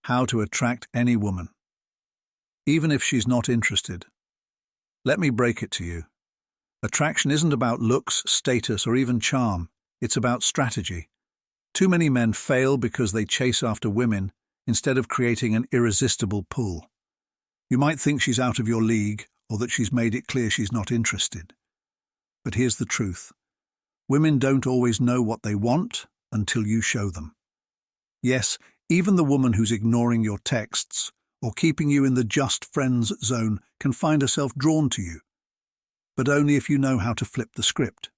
How to attract any woman, even if she's not interested. Let me break it to you. Attraction isn't about looks, status, or even charm. It's about strategy. Too many men fail because they chase after women instead of creating an irresistible pull. You might think she's out of your league or that she's made it clear she's not interested. But here's the truth. Women don't always know what they want until you show them. Yes, even the woman who's ignoring your texts or keeping you in the just friends zone can find herself drawn to you, but only if you know how to flip the script.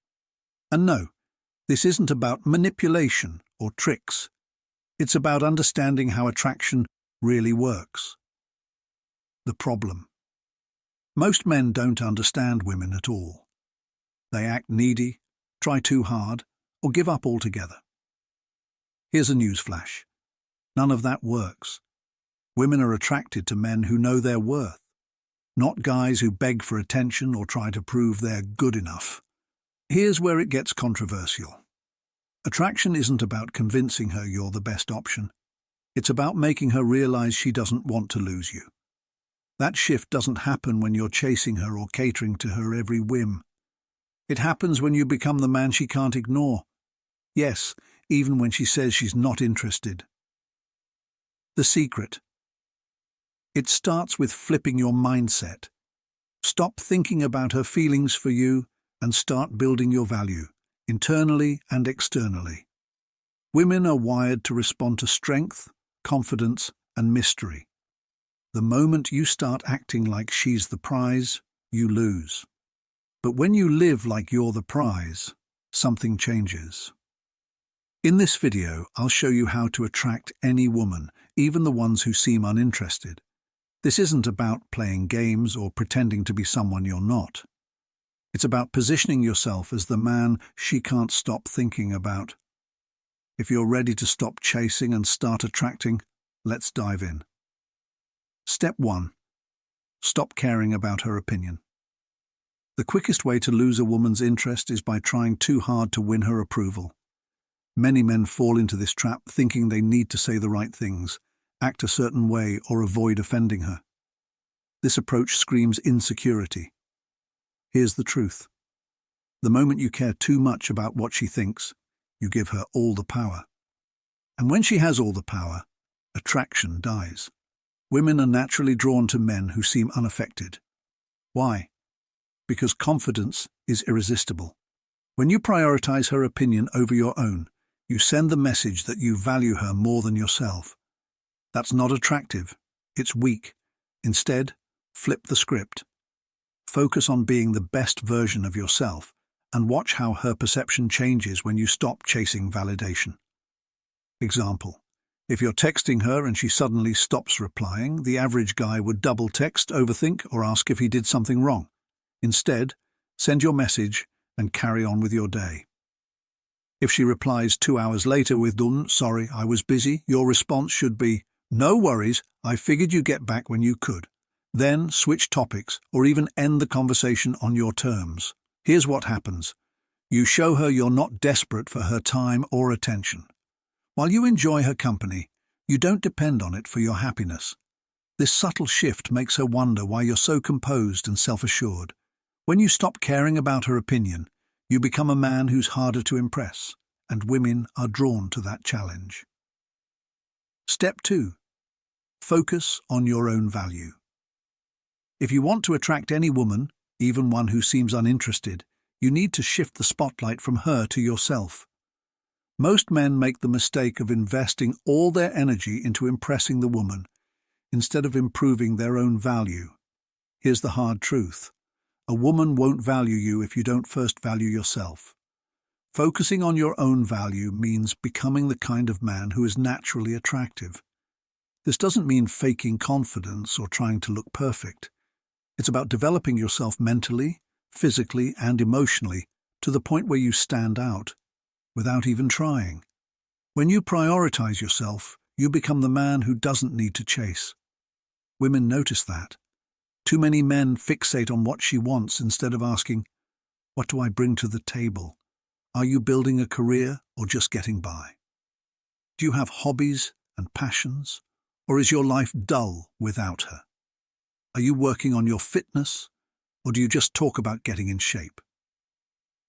And no, this isn't about manipulation or tricks. It's about understanding how attraction really works. The problem. Most men don't understand women at all. They act needy, try too hard, or give up altogether. Here's a newsflash. None of that works. Women are attracted to men who know their worth, not guys who beg for attention or try to prove they're good enough. Here's where it gets controversial. Attraction isn't about convincing her you're the best option. It's about making her realize she doesn't want to lose you. That shift doesn't happen when you're chasing her or catering to her every whim. It happens when you become the man she can't ignore. Yes, even when she says she's not interested. The secret. It starts with flipping your mindset. Stop thinking about her feelings for you and start building your value, internally and externally. Women are wired to respond to strength, confidence, and mystery. The moment you start acting like she's the prize, you lose. But when you live like you're the prize, something changes. In this video, I'll show you how to attract any woman, even the ones who seem uninterested. This isn't about playing games or pretending to be someone you're not. It's about positioning yourself as the man she can't stop thinking about. If you're ready to stop chasing and start attracting, let's dive in. Step 1. Stop caring about her opinion. The quickest way to lose a woman's interest is by trying too hard to win her approval. Many men fall into this trap thinking they need to say the right things, act a certain way, or avoid offending her. This approach screams insecurity. Here's the truth. The moment you care too much about what she thinks, you give her all the power. And when she has all the power, attraction dies. Women are naturally drawn to men who seem unaffected. Why? Because confidence is irresistible. When you prioritize her opinion over your own, you send the message that you value her more than yourself. That's not attractive. It's weak. Instead, flip the script. Focus on being the best version of yourself and watch how her perception changes when you stop chasing validation. Example. If you're texting her and she suddenly stops replying, the average guy would double text, overthink, or ask if he did something wrong. Instead, send your message and carry on with your day. If she replies 2 hours later with "Sorry, I was busy," your response should be, "No worries, I figured you'd get back when you could." Then switch topics or even end the conversation on your terms. Here's what happens. You show her you're not desperate for her time or attention. While you enjoy her company, you don't depend on it for your happiness. This subtle shift makes her wonder why you're so composed and self-assured. When you stop caring about her opinion, you become a man who's harder to impress, and women are drawn to that challenge. Step 2. Focus on your own value. If you want to attract any woman, even one who seems uninterested, you need to shift the spotlight from her to yourself. Most men make the mistake of investing all their energy into impressing the woman, instead of improving their own value. Here's the hard truth. A woman won't value you if you don't first value yourself. Focusing on your own value means becoming the kind of man who is naturally attractive. This doesn't mean faking confidence or trying to look perfect. It's about developing yourself mentally, physically, and emotionally to the point where you stand out, without even trying. When you prioritize yourself, you become the man who doesn't need to chase. Women notice that. Too many men fixate on what she wants instead of asking, "What do I bring to the table? Are you building a career or just getting by? Do you have hobbies and passions? Or is your life dull without her? Are you working on your fitness, or do you just talk about getting in shape?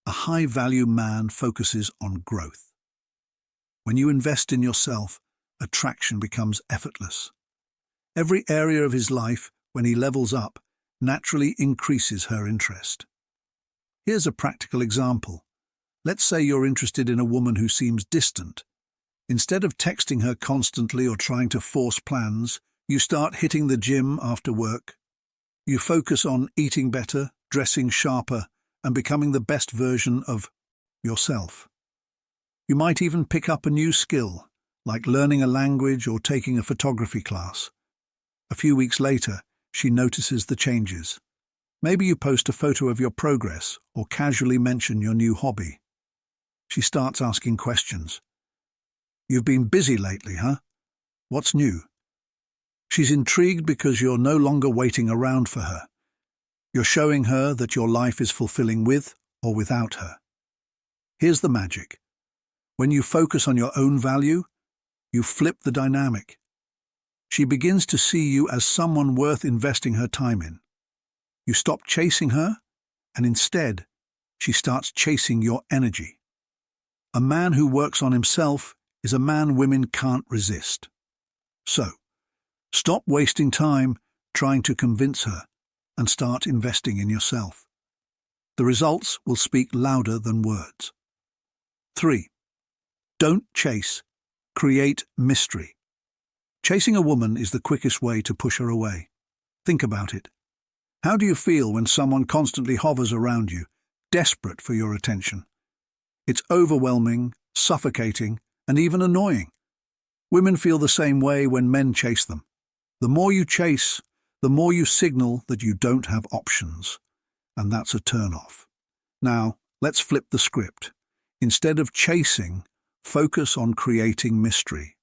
A high-value man focuses on growth. When you invest in yourself, attraction becomes effortless. Every area of his life, when he levels up, naturally increases her interest. Here's a practical example. Let's say you're interested in a woman who seems distant. Instead of texting her constantly or trying to force plans, you start hitting the gym after work. You focus on eating better, dressing sharper, and becoming the best version of yourself. You might even pick up a new skill, like learning a language or taking a photography class. A few weeks later, she notices the changes. Maybe you post a photo of your progress or casually mention your new hobby. She starts asking questions. "You've been busy lately, huh? What's new?" She's intrigued because you're no longer waiting around for her. You're showing her that your life is fulfilling with or without her. Here's the magic. When you focus on your own value, you flip the dynamic. She begins to see you as someone worth investing her time in. You stop chasing her, and instead, she starts chasing your energy. A man who works on himself is a man women can't resist. So, stop wasting time trying to convince her and start investing in yourself. The results will speak louder than words. 3. Don't chase. Create mystery. Chasing a woman is the quickest way to push her away. Think about it. How do you feel when someone constantly hovers around you, desperate for your attention? It's overwhelming, suffocating, and even annoying. Women feel the same way when men chase them. The more you chase, the more you signal that you don't have options, and that's a turn-off. Now, let's flip the script. Instead of chasing, focus on creating mystery.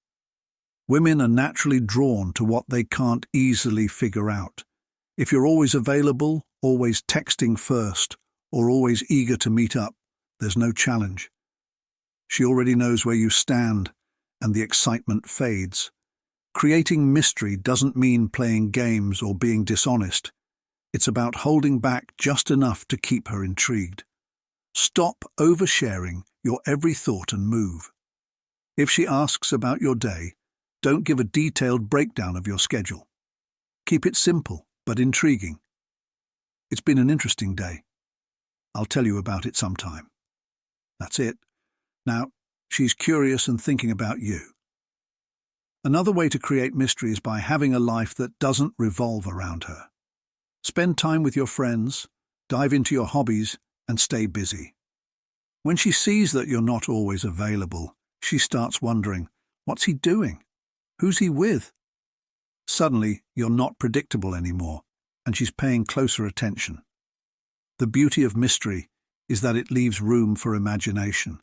Women are naturally drawn to what they can't easily figure out. If you're always available, always texting first, or always eager to meet up, there's no challenge. She already knows where you stand, and the excitement fades. Creating mystery doesn't mean playing games or being dishonest. It's about holding back just enough to keep her intrigued. Stop oversharing your every thought and move. If she asks about your day, don't give a detailed breakdown of your schedule. Keep it simple but intriguing. "It's been an interesting day. I'll tell you about it sometime." That's it. Now, she's curious and thinking about you. Another way to create mystery is by having a life that doesn't revolve around her. Spend time with your friends, dive into your hobbies, and stay busy. When she sees that you're not always available, she starts wondering, what's he doing? Who's he with? Suddenly, you're not predictable anymore, and she's paying closer attention. The beauty of mystery is that it leaves room for imagination.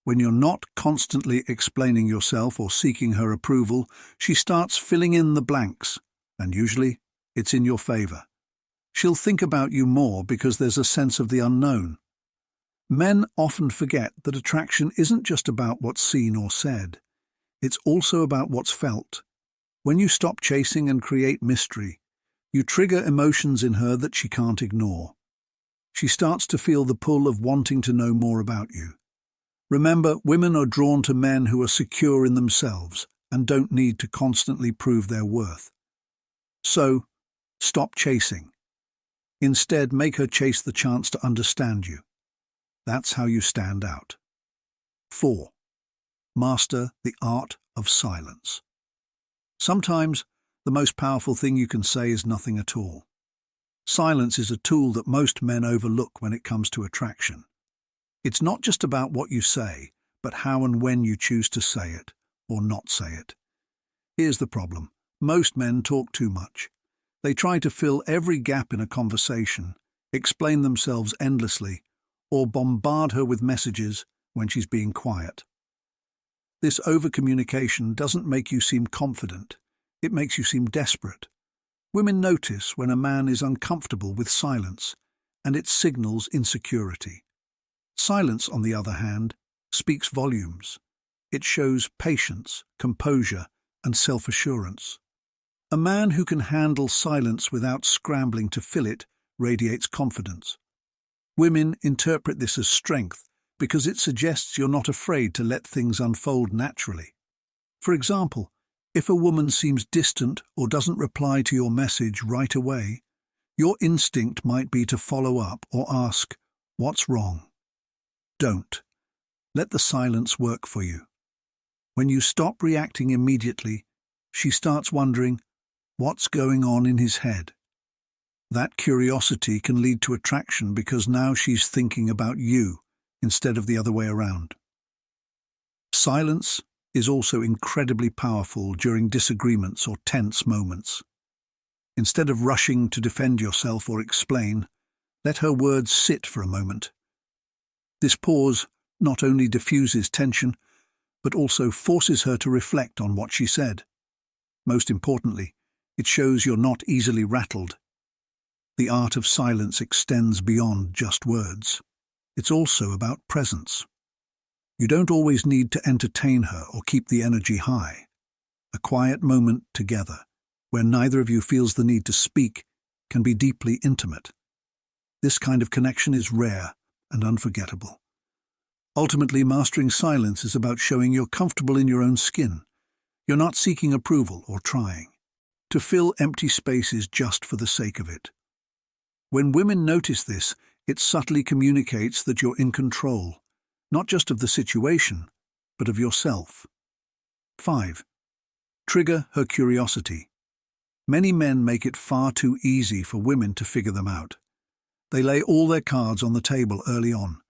When you're not constantly explaining yourself or seeking her approval, she starts filling in the blanks, and usually it's in your favor. She'll think about you more because there's a sense of the unknown. Men often forget that attraction isn't just about what's seen or said. It's also about what's felt. When you stop chasing and create mystery, you trigger emotions in her that she can't ignore. She starts to feel the pull of wanting to know more about you. Remember, women are drawn to men who are secure in themselves and don't need to constantly prove their worth. So, stop chasing. Instead, make her chase the chance to understand you. That's how you stand out. 4. Master the art of silence. Sometimes, the most powerful thing you can say is nothing at all. Silence is a tool that most men overlook when it comes to attraction. It's not just about what you say, but how and when you choose to say it, or not say it. Here's the problem. Most men talk too much. They try to fill every gap in a conversation, explain themselves endlessly, or bombard her with messages when she's being quiet. This overcommunication doesn't make you seem confident. It makes you seem desperate. Women notice when a man is uncomfortable with silence, and it signals insecurity. Silence, on the other hand, speaks volumes. It shows patience, composure, and self-assurance. A man who can handle silence without scrambling to fill it radiates confidence. Women interpret this as strength because it suggests you're not afraid to let things unfold naturally. For example, if a woman seems distant or doesn't reply to your message right away, your instinct might be to follow up or ask, "What's wrong?" Don't. Let the silence work for you. When you stop reacting immediately, she starts wondering, what's going on in his head? That curiosity can lead to attraction because now she's thinking about you instead of the other way around. Silence is also incredibly powerful during disagreements or tense moments. Instead of rushing to defend yourself or explain, let her words sit for a moment. This pause not only diffuses tension, but also forces her to reflect on what she said. Most importantly, it shows you're not easily rattled. The art of silence extends beyond just words. It's also about presence. You don't always need to entertain her or keep the energy high. A quiet moment together, where neither of you feels the need to speak, can be deeply intimate. This kind of connection is rare and unforgettable. Ultimately, mastering silence is about showing you're comfortable in your own skin. You're not seeking approval or trying to fill empty spaces just for the sake of it. When women notice this, it subtly communicates that you're in control, not just of the situation, but of yourself. 5. Trigger her curiosity. Many men make it far too easy for women to figure them out. They lay all their cards on the table early on,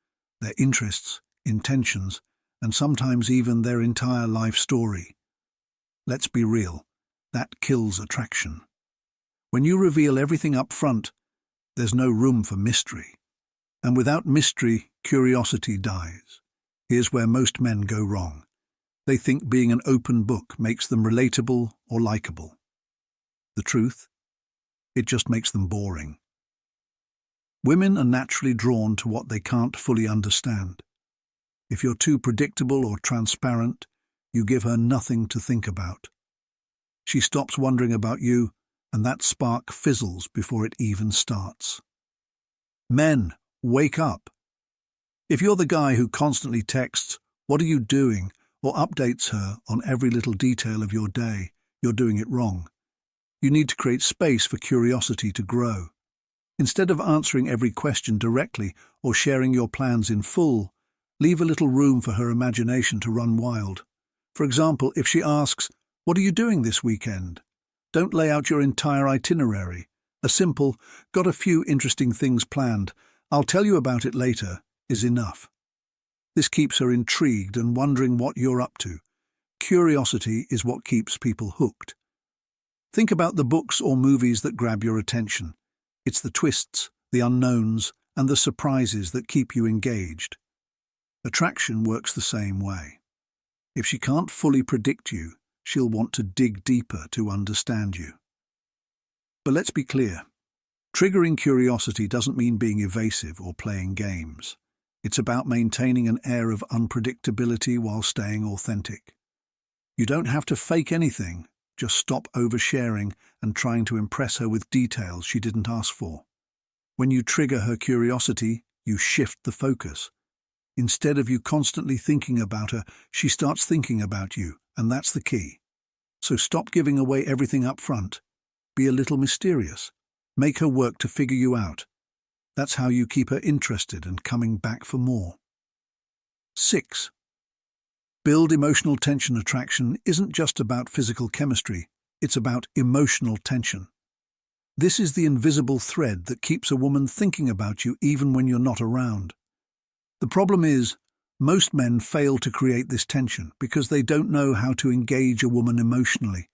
their interests, intentions, and sometimes even their entire life story. Let's be real, that kills attraction. When you reveal everything up front, there's no room for mystery. And without mystery, curiosity dies. Here's where most men go wrong. They think being an open book makes them relatable or likable. The truth? It just makes them boring. Women are naturally drawn to what they can't fully understand. If you're too predictable or transparent, you give her nothing to think about. She stops wondering about you, and that spark fizzles before it even starts. Men, wake up. If you're the guy who constantly texts, "What are you doing?" or updates her on every little detail of your day, you're doing it wrong. You need to create space for curiosity to grow. Instead of answering every question directly or sharing your plans in full, leave a little room for her imagination to run wild. For example, if she asks, "What are you doing this weekend?" don't lay out your entire itinerary. A simple, "Got a few interesting things planned, I'll tell you about it later," is enough. This keeps her intrigued and wondering what you're up to. Curiosity is what keeps people hooked. Think about the books or movies that grab your attention. It's the twists, the unknowns, and the surprises that keep you engaged. Attraction works the same way. If she can't fully predict you, she'll want to dig deeper to understand you. But let's be clear. Triggering curiosity doesn't mean being evasive or playing games. It's about maintaining an air of unpredictability while staying authentic. You don't have to fake anything, just stop oversharing and trying to impress her with details she didn't ask for. When you trigger her curiosity, you shift the focus. Instead of you constantly thinking about her, she starts thinking about you, and that's the key. So stop giving away everything up front. Be a little mysterious. Make her work to figure you out. That's how you keep her interested and coming back for more. 6. Build emotional tension. Attraction isn't just about physical chemistry, it's about emotional tension. This is the invisible thread that keeps a woman thinking about you even when you're not around. The problem is, most men fail to create this tension because they don't know how to engage a woman emotionally.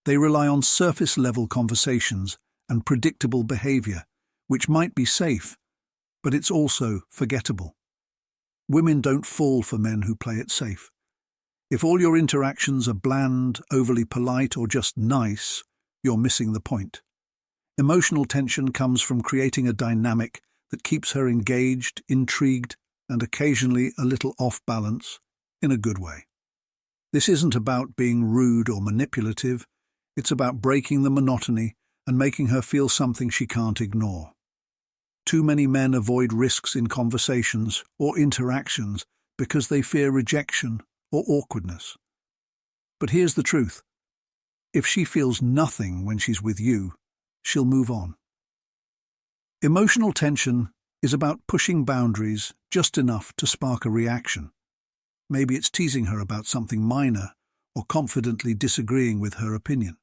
They rely on surface-level conversations and predictable behavior, which might be safe, but it's also forgettable. Women don't fall for men who play it safe. If all your interactions are bland, overly polite, or just nice, you're missing the point. Emotional tension comes from creating a dynamic that keeps her engaged, intrigued, and occasionally a little off balance, in a good way. This isn't about being rude or manipulative, It's about breaking the monotony and making her feel something she can't ignore. Too many men avoid risks in conversations or interactions because they fear rejection or awkwardness. But here's the truth. If she feels nothing when she's with you, she'll move on. Emotional tension is about pushing boundaries just enough to spark a reaction. Maybe it's teasing her about something minor or confidently disagreeing with her opinion.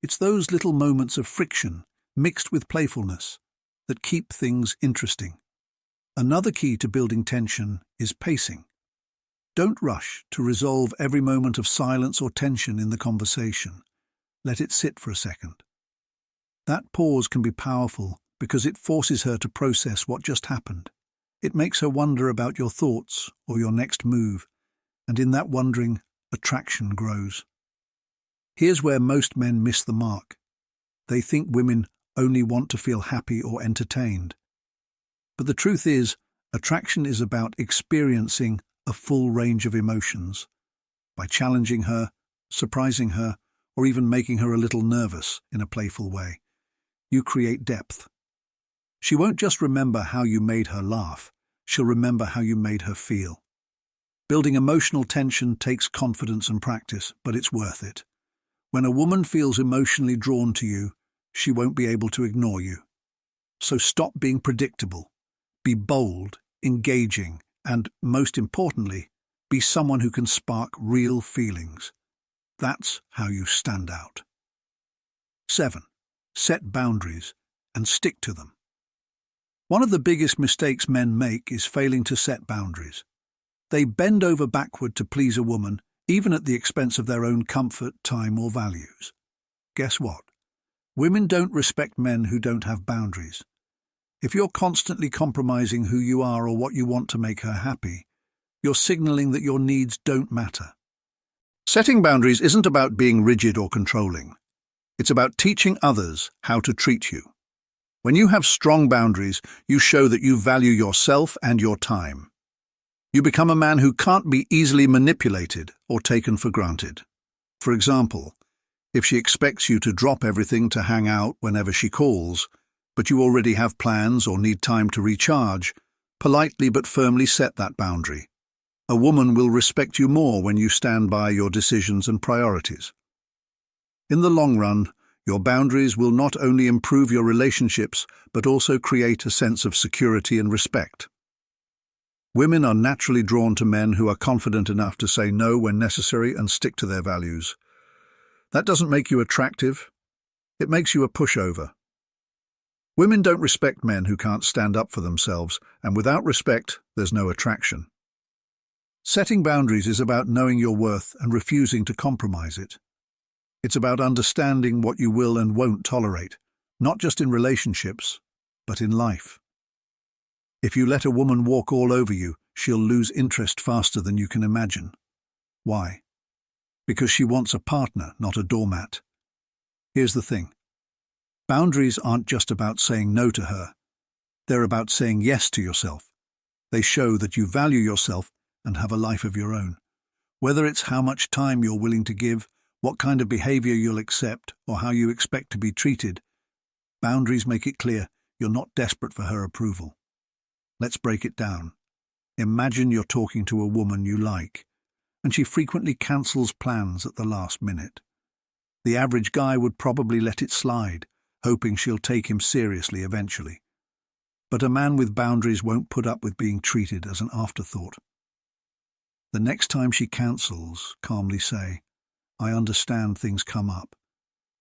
It's those little moments of friction mixed with playfulness that keep things interesting. Another key to building tension is pacing. Don't rush to resolve every moment of silence or tension in the conversation. Let it sit for a second. That pause can be powerful because it forces her to process what just happened. It makes her wonder about your thoughts or your next move, and in that wondering, attraction grows. Here's where most men miss the mark. They think women only want to feel happy or entertained. But the truth is, attraction is about experiencing a full range of emotions. By challenging her, surprising her, or even making her a little nervous in a playful way, you create depth. She won't just remember how you made her laugh, she'll remember how you made her feel. Building emotional tension takes confidence and practice, but it's worth it. When a woman feels emotionally drawn to you, she won't be able to ignore you. So stop being predictable. Be bold, engaging, and, most importantly, be someone who can spark real feelings. That's how you stand out. 7. Set boundaries and stick to them. One of the biggest mistakes men make is failing to set boundaries. They bend over backward to please a woman, even at the expense of their own comfort, time, or values. Guess what? Women don't respect men who don't have boundaries. If you're constantly compromising who you are or what you want to make her happy, you're signaling that your needs don't matter. Setting boundaries isn't about being rigid or controlling. It's about teaching others how to treat you. When you have strong boundaries, you show that you value yourself and your time. You become a man who can't be easily manipulated or taken for granted. For example, if she expects you to drop everything to hang out whenever she calls, but you already have plans or need time to recharge, politely but firmly set that boundary. A woman will respect you more when you stand by your decisions and priorities. In the long run, your boundaries will not only improve your relationships, but also create a sense of security and respect. Women are naturally drawn to men who are confident enough to say no when necessary and stick to their values. That doesn't make you attractive. It makes you a pushover. Women don't respect men who can't stand up for themselves, and without respect, there's no attraction. Setting boundaries is about knowing your worth and refusing to compromise it. It's about understanding what you will and won't tolerate, not just in relationships, but in life. If you let a woman walk all over you, she'll lose interest faster than you can imagine. Why? Because she wants a partner, not a doormat. Here's the thing. Boundaries aren't just about saying no to her. They're about saying yes to yourself. They show that you value yourself and have a life of your own. Whether it's how much time you're willing to give, what kind of behavior you'll accept, or how you expect to be treated, boundaries make it clear you're not desperate for her approval. Let's break it down. Imagine you're talking to a woman you like, and she frequently cancels plans at the last minute. The average guy would probably let it slide, hoping she'll take him seriously eventually. But a man with boundaries won't put up with being treated as an afterthought. The next time she cancels, calmly say, "I understand things come up,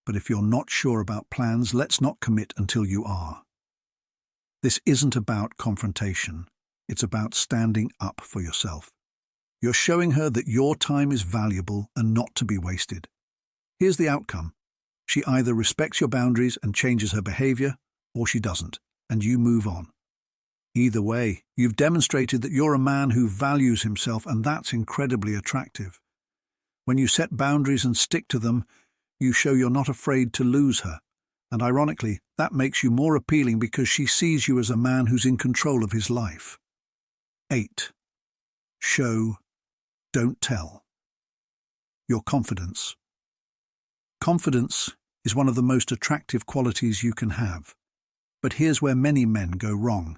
but if you're not sure about plans, let's not commit until you are." This isn't about confrontation. It's about standing up for yourself. You're showing her that your time is valuable and not to be wasted. Here's the outcome. She either respects your boundaries and changes her behavior, or she doesn't, and you move on. Either way, you've demonstrated that you're a man who values himself, and that's incredibly attractive. When you set boundaries and stick to them, you show you're not afraid to lose her. And ironically, that makes you more appealing because she sees you as a man who's in control of his life. 8. Show, don't tell. Your confidence. Confidence is one of the most attractive qualities you can have. But here's where many men go wrong.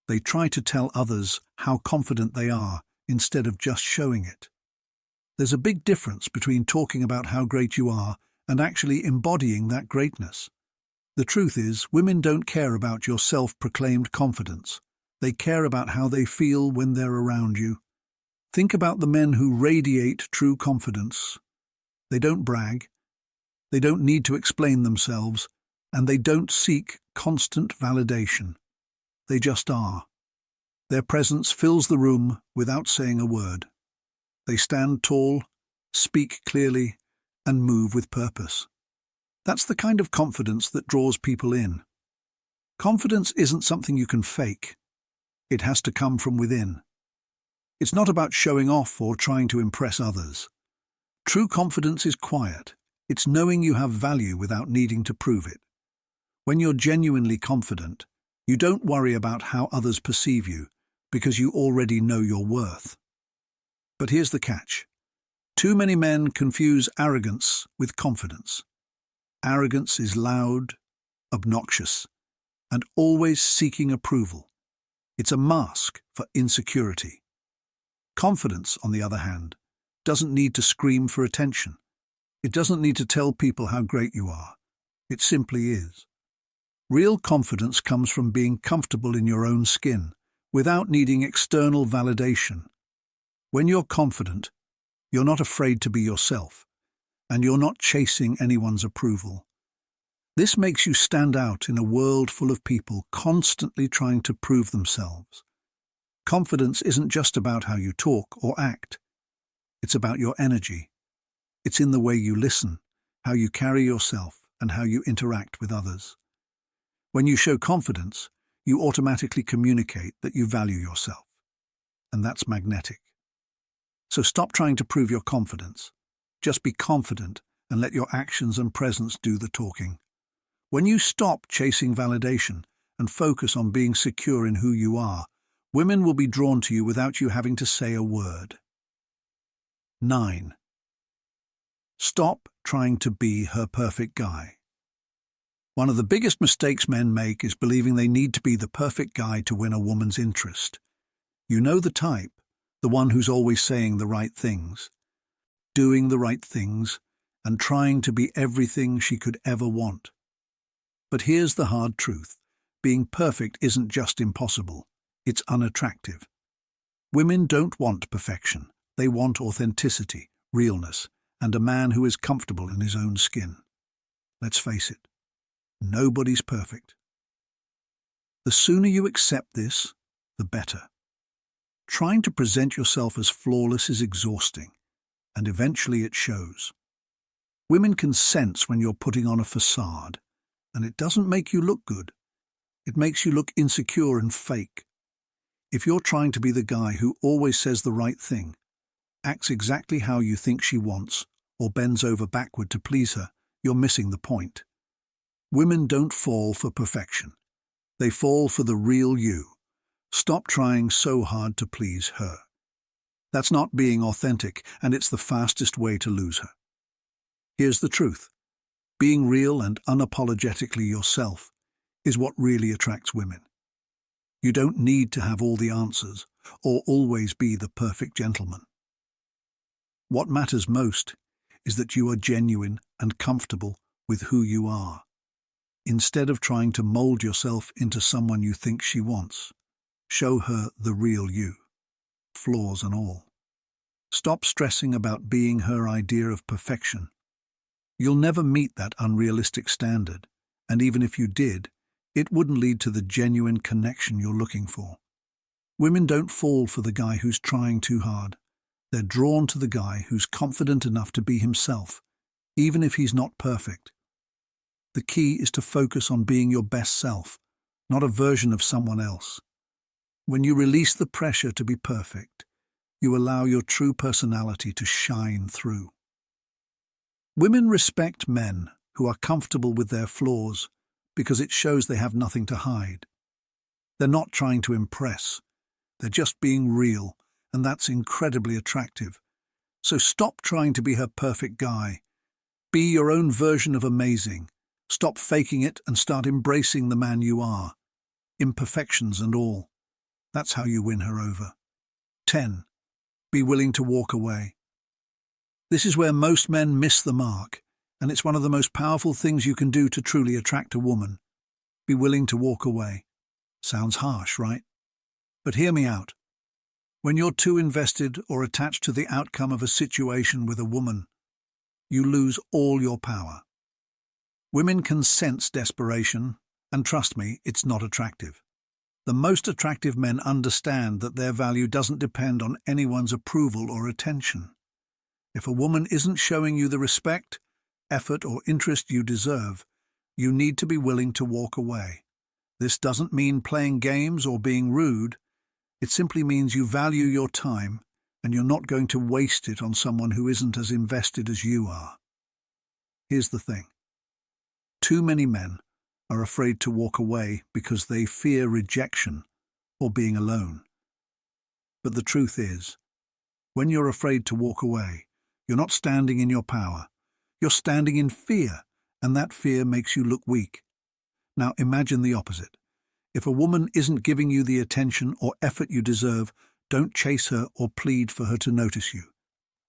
They try to tell others how confident they are instead of just showing it. There's a big difference between talking about how great you are and actually embodying that greatness. The truth is, women don't care about your self-proclaimed confidence. They care about how they feel when they're around you. Think about the men who radiate true confidence. They don't brag. They don't need to explain themselves, and they don't seek constant validation. They just are. Their presence fills the room without saying a word. They stand tall, speak clearly, and move with purpose. That's the kind of confidence that draws people in. Confidence isn't something you can fake. It has to come from within. It's not about showing off or trying to impress others. True confidence is quiet. It's knowing you have value without needing to prove it. When you're genuinely confident, you don't worry about how others perceive you because you already know your worth. But here's the catch. Too many men confuse arrogance with confidence. Arrogance is loud, obnoxious, and always seeking approval. It's a mask for insecurity. Confidence, on the other hand, doesn't need to scream for attention. It doesn't need to tell people how great you are. It simply is. Real confidence comes from being comfortable in your own skin, without needing external validation. When you're confident, you're not afraid to be yourself, and you're not chasing anyone's approval. This makes you stand out in a world full of people constantly trying to prove themselves. Confidence isn't just about how you talk or act. It's about your energy. It's in the way you listen, how you carry yourself, and how you interact with others. When you show confidence, you automatically communicate that you value yourself. And that's magnetic. So stop trying to prove your confidence. Just be confident and let your actions and presence do the talking. When you stop chasing validation and focus on being secure in who you are, women will be drawn to you without you having to say a word. 9. Stop trying to be her perfect guy. One of the biggest mistakes men make is believing they need to be the perfect guy to win a woman's interest. You know the type, the one who's always saying the right things, doing the right things, and trying to be everything she could ever want. But here's the hard truth. Being perfect isn't just impossible, it's unattractive. Women don't want perfection. They want authenticity, realness, and a man who is comfortable in his own skin. Let's face it. Nobody's perfect. The sooner you accept this, the better. Trying to present yourself as flawless is exhausting, and eventually it shows. Women can sense when you're putting on a facade, and it doesn't make you look good. It makes you look insecure and fake. If you're trying to be the guy who always says the right thing, acts exactly how you think she wants, or bends over backward to please her, you're missing the point. Women don't fall for perfection. They fall for the real you. Stop trying so hard to please her. That's not being authentic, and it's the fastest way to lose her. Here's the truth. Being real and unapologetically yourself is what really attracts women. You don't need to have all the answers or always be the perfect gentleman. What matters most is that you are genuine and comfortable with who you are. Instead of trying to mold yourself into someone you think she wants, show her the real you, flaws and all. Stop stressing about being her idea of perfection. You'll never meet that unrealistic standard, and even if you did, it wouldn't lead to the genuine connection you're looking for. Women don't fall for the guy who's trying too hard. They're drawn to the guy who's confident enough to be himself, even if he's not perfect. The key is to focus on being your best self, not a version of someone else. When you release the pressure to be perfect, you allow your true personality to shine through. Women respect men who are comfortable with their flaws because it shows they have nothing to hide. They're not trying to impress. They're just being real, and that's incredibly attractive. So stop trying to be her perfect guy. Be your own version of amazing. Stop faking it and start embracing the man you are, imperfections and all. That's how you win her over. 10. Be willing to walk away. This is where most men miss the mark, and it's one of the most powerful things you can do to truly attract a woman. Be willing to walk away. Sounds harsh, right? But hear me out. When you're too invested or attached to the outcome of a situation with a woman, you lose all your power. Women can sense desperation, and trust me, it's not attractive. The most attractive men understand that their value doesn't depend on anyone's approval or attention. If a woman isn't showing you the respect, effort, or interest you deserve, you need to be willing to walk away. This doesn't mean playing games or being rude. It simply means you value your time and you're not going to waste it on someone who isn't as invested as you are. Here's the thing. Too many men are afraid to walk away because they fear rejection or being alone. But the truth is, when you're afraid to walk away, you're not standing in your power. You're standing in fear, and that fear makes you look weak. Now imagine the opposite. If a woman isn't giving you the attention or effort you deserve, don't chase her or plead for her to notice you.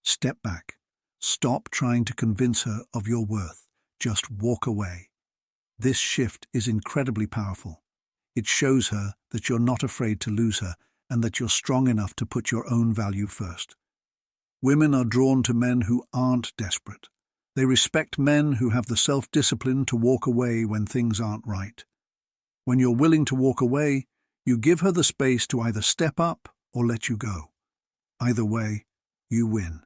Step back. Stop trying to convince her of your worth. Just walk away. This shift is incredibly powerful. It shows her that you're not afraid to lose her and that you're strong enough to put your own value first. Women are drawn to men who aren't desperate. They respect men who have the self-discipline to walk away when things aren't right. When you're willing to walk away, you give her the space to either step up or let you go. Either way, you win.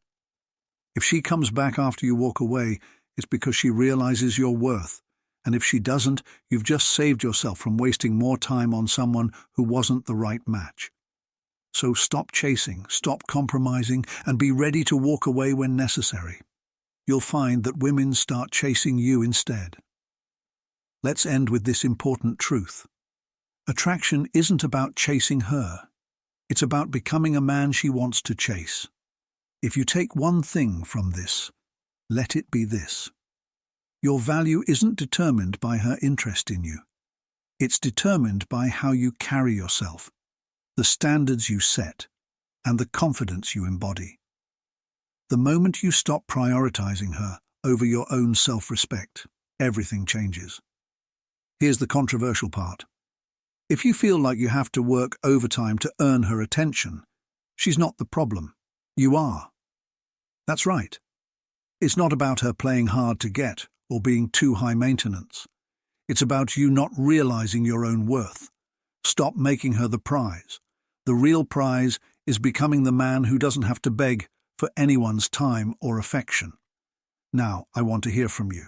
If she comes back after you walk away, it's because she realizes your worth. And if she doesn't, you've just saved yourself from wasting more time on someone who wasn't the right match. So stop chasing, stop compromising, and be ready to walk away when necessary. You'll find that women start chasing you instead. Let's end with this important truth. Attraction isn't about chasing her. It's about becoming a man she wants to chase. If you take one thing from this, let it be this. Your value isn't determined by her interest in you. It's determined by how you carry yourself, the standards you set, and the confidence you embody. The moment you stop prioritizing her over your own self-respect, everything changes. Here's the controversial part. If you feel like you have to work overtime to earn her attention, she's not the problem. You are. That's right. It's not about her playing hard to get or being too high maintenance. It's about you not realizing your own worth. Stop making her the prize. The real prize is becoming the man who doesn't have to beg for anyone's time or affection. Now, I want to hear from you.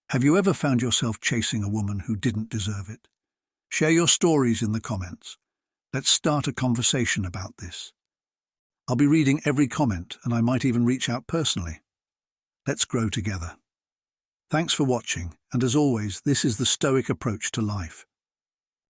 Have you ever found yourself chasing a woman who didn't deserve it? Share your stories in the comments. Let's start a conversation about this. I'll be reading every comment, and I might even reach out personally. Let's grow together. Thanks for watching, and as always, this is the Stoic approach to life.